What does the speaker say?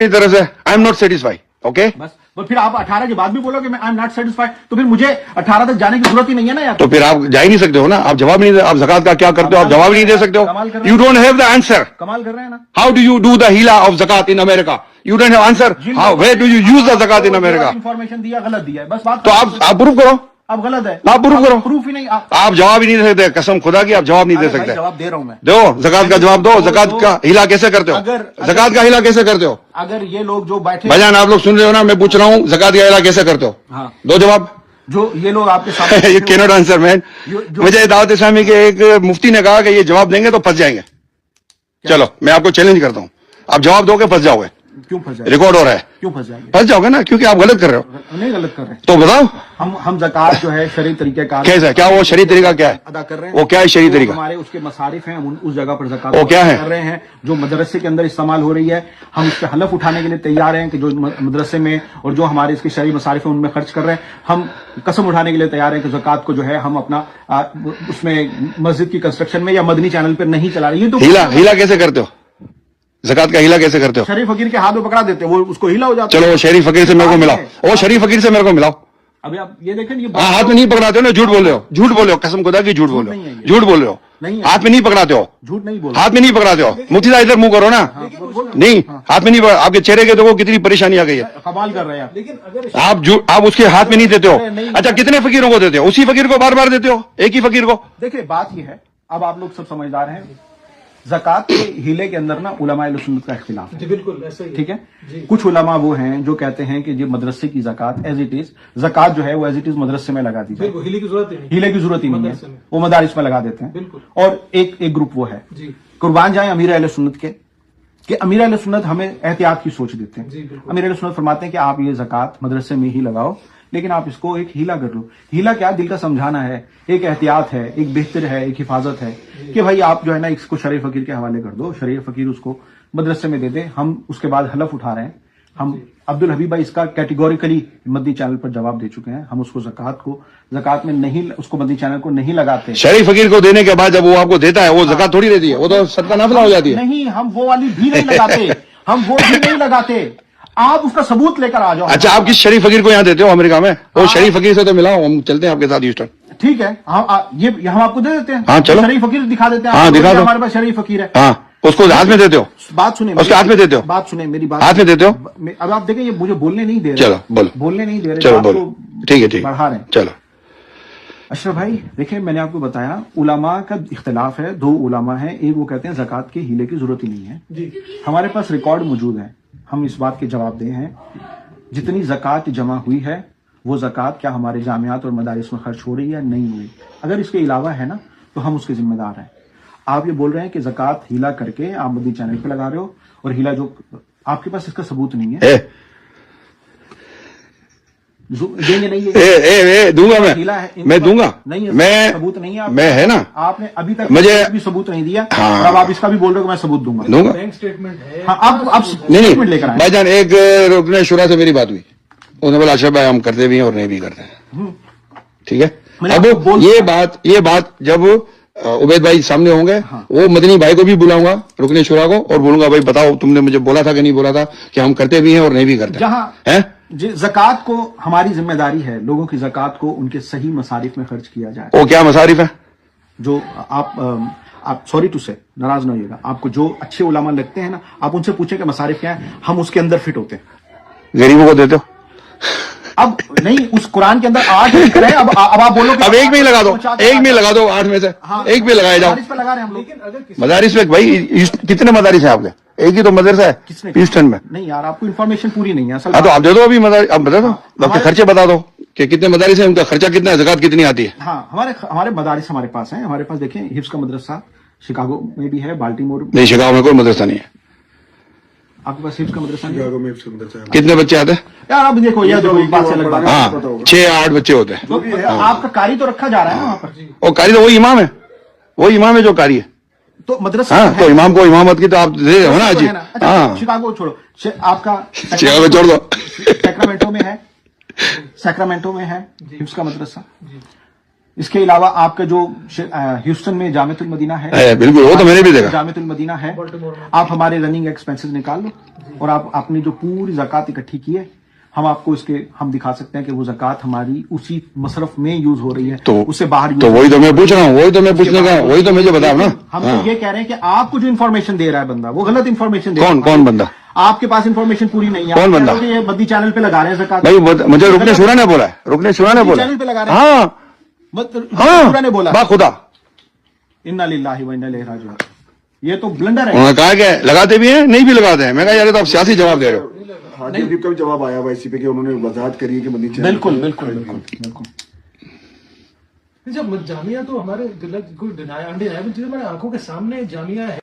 मेरी तरफ से I am not satisfied. Okay, बस तो फिर आप 18 के बाद भी बोलोगे मैं आई एम नॉट सेटिस्फाइड, तो फिर मुझे 18 तक जाने की जरूरत ही नहीं है ना यार. तो फिर आप जा ही नहीं सकते हो ना. आप जवाब नहीं दे, आप ज़कात का क्या करते हो, आप जवाब नहीं दे सकते हो. You don't have the answer. कमाल कर रहे हैं ना. How do you do the हीला ऑफ ज़कात in America? You don't have answer. How, where do you use the ज़कात इन अमेरिका? इन्फॉर्मेशन दिया गलत दिया है, बस बात. तो आप प्रूफ करो. अब गलत है, आप प्रूफ करो. प्रूफ ही नहीं. आप जवाब ही नहीं दे सकते. कसम खुदा की आप जवाब नहीं दे सकते. जवाब दे रहा हूं मैं. दो ज़कात का जवाब दो. ज़कात का हीला कैसे करते हो? ज़कात का हीला कैसे करते हो? अगर ये लोग जो बैठे भाईजान आप लोग सुन रहे हो ना, मैं पूछ रहा हूँ ज़कात का हीला कैसे करते हो? हाँ. दो जवाब. जो ये लोग आपके साथ you can not answer man. मुझे दावत इस्लामी के एक मुफ्ती ने कहा कि ये जवाब देंगे तो फंस जाएंगे. चलो मैं आपको चैलेंज करता हूँ, आप जवाब दोगे फंस जाओगे. क्यों फंस जाएंगे? रिकॉर्ड हो रहा है. क्यों फंस जाएंगे? फंस जाओगे ना, क्योंकि आप गलत कर रहे हो. नहीं गलत कर रहे हैं. तो बताओ हम ज़कात जो है शरई तरीके का कैसा, क्या वो शरई तरीका क्या है अदा कर रहे हैं. वो क्या है शरई तरीका? हमारे उसके मसारिफ हैं, हम उस जगह पर ज़कात वो क्या है कर रहे हैं जो मदरसे के अंदर इस्तेमाल हो रही है. हम उसके हलफ उठाने के लिए तैयार हैं कि जो मदरसे में और जो हमारे इसके शरई मसारिफ हैं उनमें खर्च कर रहे हैं. हम कसम उठाने के लिए तैयार हैं कि ज़कात को जो है हम अपना उसमें मस्जिद की कंस्ट्रक्शन में या मदनी चैनल पर नहीं चला रही है. तो हीला कैसे करते हो? ज़कात का हीला कैसे करते हो? शरीफ फकीर के हाथ में पकड़ा देते हैं, वो उसको हिला हो जाता है. चलो वो शरीफ फकीर से मेरे को मिलाओ. वो शरीफ फकीर से मेरे को मिलाओ. अभी आप ये देखें, ये हाथ में नहीं पकड़ाते हो ना, झूठ बोल रहे हो. झूठ बोल रहे हो, कसम खुदा की झूठ बोल रहे हो. झूठ बोल रहे हो. नहीं, हाथ में नहीं पकड़ाते हो. झूठ नहीं बोल. हाथ में नहीं पकड़ाते हो. मुफ्ती साहब इधर मुंह करो ना. नहीं, हाथ में नहीं पकड़ा. आपके चेहरे के देखो कितनी परेशानी आ गई है. कमाल कर रहे हैं. लेकिन अगर आप उसके हाथ में नहीं देते हो. अच्छा, कितने फकीरों को देते हो? उसी फकीर को बार बार देते हो, एक ही फकीर को. देखिए बात ये है, अब आप लोग सब समझदार हैं. ज़कात के हीले के अंदर ना उलमाए सुन्नत का इख्तिलाफ है. जी बिल्कुल ऐसा ही. ठीक है. कुछ उलमा वो हैं जो कहते हैं कि ये मदरसे की ज़कात एज इट इज, ज़कात जो है वो एज इट इज मदरसे में लगा दी जाए. बिल्कुल, हीले की जरूरत ही नहीं. हीले की जरूरत ही नहीं है, वो मदारिस में लगा देते हैं. बिल्कुल. और एक ग्रुप वो है. जी. कुर्बान जाए अमीर अहले सुन्नत के, कि अमीर अहले सुन्नत हमें एहतियात की सोच देते हैं. जी, बिल्कुल. अमीर अहले सुन्नत फरमाते हैं कि आप ये ज़कात मदरसे में ही लगाओ, लेकिन आप इसको एक हीला कर लो. हीला क्या? दिल का समझाना है, एक एहतियात है, एक बेहतर है, एक हिफाजत है कि भाई आप जो है ना इसको शरीफ फकीर के हवाले कर दो, शरीफ फकीर उसको मदरसे में दे दे. हम उसके बाद हलफ उठा रहे हैं. हम अब्दुल हबीब भाई इसका कैटेगोरिकली मदनी चैनल पर जवाब दे चुके हैं. हम उसको ज़कात में नहीं, उसको मदनी चैनल को नहीं लगाते. शरीफ फकीर को देने के बाद जब वो आपको देता है वो ज़कात थोड़ी देती है, वो तो सदका नाफिला हो जाती है. नहीं, हम वो वाली भी नहीं लगाते. हम वो भी नहीं लगाते. आप उसका सबूत लेकर आ जाओ. अच्छा, आप किस शरीफ फकीर को यहाँ देते हो अमेरिका में? वो शरीफ फकीर से तो मिलाओ, हम चलते हैं आपके साथ ह्यूस्टन. ठीक है, ये हम आपको दे देते हैं. हाँ, चलो. शरीफ फकीर दिखा देते हैं. हाँ, दिखा दो. हमारे पास शरीफ फकीर है. हाँ, उसको हाथ में देते हो. बात सुने, उसके हाथ में देते हो. बात सुने मेरी बात. हाथ में देते हो. अब आप देखें, ये मुझे बोलने नहीं दे रहे. चलो बोलो. बोलने नहीं दे रहे. चलो बोलो. ठीक है, ठीक बढ़ा रहे हैं. चलो. अशरफ भाई देखिए, मैंने आपको बताया उलमा का इख्तिलाफ है. दो उलमा है, एक वो कहते हैं ज़कात के हीले की जरूरत ही नहीं है. जी. हमारे पास रिकॉर्ड मौजूद है, हम इस बात के जवाब दे हैं. जितनी ज़कात जमा हुई है वो ज़कात क्या हमारे जामियात और मदारिस में खर्च हो रही है? नहीं हुई. अगर इसके अलावा है ना तो हम उसके जिम्मेदार हैं. आप ये बोल रहे हैं कि ज़कात हीला करके आप मदनी चैनल पे लगा रहे हो, और हीला जो आपके पास इसका सबूत नहीं है. देंगे नहीं है. दूंगा मैं दूंगा. नहीं है, मैं सबूत नहीं है. मैं है ना, आपने अभी तक मुझे भी सबूत नहीं दिया. हाँ. और अब आप इसका भी बोल रहे हो कि मैं सबूत दूंगा. बैंक स्टेटमेंट है. हाँ, आप नहीं स्टेटमेंट लेकर आए. भाईजान, एक रुकने शुरा से मेरी बात हुई. उन्होंने बोला अशरफ भाई हम करते भी हैं और नहीं भी करते हैं. ठीक है. अब ये बात जब उबैद भाई सामने होंगे, हाँ. वो मदनी भाई को भी बुलाऊंगा, रुकने शुरा को, और बोलूंगा भाई बताओ तुमने मुझे बोला था कि नहीं बोला था कि हम करते भी हैं और नहीं भी करते. जहाँ हैं ज़कात को हमारी जिम्मेदारी है, लोगों की ज़कात को उनके सही मसारिफ में खर्च किया जाए. वो क्या मसारिफ है? जो आप सॉरी टू से नाराज ना होइएगा, आपको जो अच्छे उलमा लगते हैं ना, आप उनसे पूछें कि मसारिफ क्या है, हम उसके अंदर फिट होते हैं. गरीबों को देते हो? अब नहीं, उस कुरान के अंदर 8 लिख रहे हैं. अब आप बोलो अब एक में ही लगा दो, एक में लगा दो 8 में से. हाँ, एक में लगाए जाओ. मदारिस पे लगा रहे हैं हम लोग. लेकिन अगर किसी मदारिस में भाई कितने मदारिस हैं आपके? एक ही तो मदरसा है ह्यूस्टन में. नहीं यार, आपको इन्फॉर्मेशन पूरी नहीं है असल. हाँ, तो आप दे दो अभी मदारिस. आप बता दो, आपके खर्चे बता दो कि कितने मदारिस हैं, उनका खर्चा कितना है, ज़कात कितनी आती है. हाँ, हमारे मदारिस हमारे पास हैं. हमारे पास देखें, हिफ्स का मदरसा शिकागो में भी है, बाल्टीमोर. नहीं, शिकागो में कोई मदरसा नहीं है. आपके पास हिफ्स का मदरसा नहीं है? कितने बच्चे आते हैं यार? अब देखो, ये देखो, एक बात से अलग बात है. हाँ, 6-8 बच्चे होते हैं. तो आपका कारी तो रखा जा रहा है ना वहाँ पर. और कारी तो वही इमाम है, वही इमाम है जो कारी है. तो मदरसा हाँ, तो इमाम को इमामत की तो आप दे हो ना जी. हाँ, शिकागो छोड़ो, आपका शिकागो छोड़ दो. सैक्रामेंटो में है हिफ्स का मदरसा. اس کے علاوہ آپ کا جو ہیوسٹن میں جامعۃ المدینہ ہے, بالکل وہ تو میں نے بھی دیکھا. جامعۃ المدینہ ہے, آپ ہمارے رننگ ایکسپینسز نکال لو اور آپ اپنی جو پوری زکوٰۃ اکٹھی کی ہے, ہم آپ کو اس کے ہم دکھا سکتے ہیں کہ وہ زکوٰۃ ہماری اسی مصرف میں یوز ہو رہی ہے, تو اس سے باہر تو وہی تو میں پوچھ رہا ہوں, وہی تو میں پوچھنے کا, وہی تو مجھے بتاؤ نا. ہم تو یہ کہہ رہے ہیں کہ آپ کو جو انفارمیشن دے رہا ہے بندہ وہ غلط انفارمیشن دے رہا ہے. کون بندہ؟ آپ کے پاس انفارمیشن پوری نہیں ہے. کون بندہ؟ آپ یہ بدی چینل پہ لگا رہے ہیں زکوٰۃ. بھائی مجھے رکنے شورا نے بولا ہے, رکنے شورا نے بولا. چینل پہ لگا رہے ہیں. ہاں شورا نے بولا با خدا, انا للہ و انا الیہ راجعون. یہ تو بلنڈر ہے. انہوں نے کہا کہ لگاتے بھی ہیں نہیں بھی لگاتے ہیں. میں کہا یار تو آپ سیاسی جواب دے رہے ہو. حاجی ادیب کا بھی جواب آیا ہوا اسی پہ کہ انہوں نے وضاحت کری ہے کہ مدنی چینل بالکل بالکل بالکل بالکل. جب جامعہ تو ہمارے کوئی ڈینائی ہماری آنکھوں کے سامنے جامعہ ہے.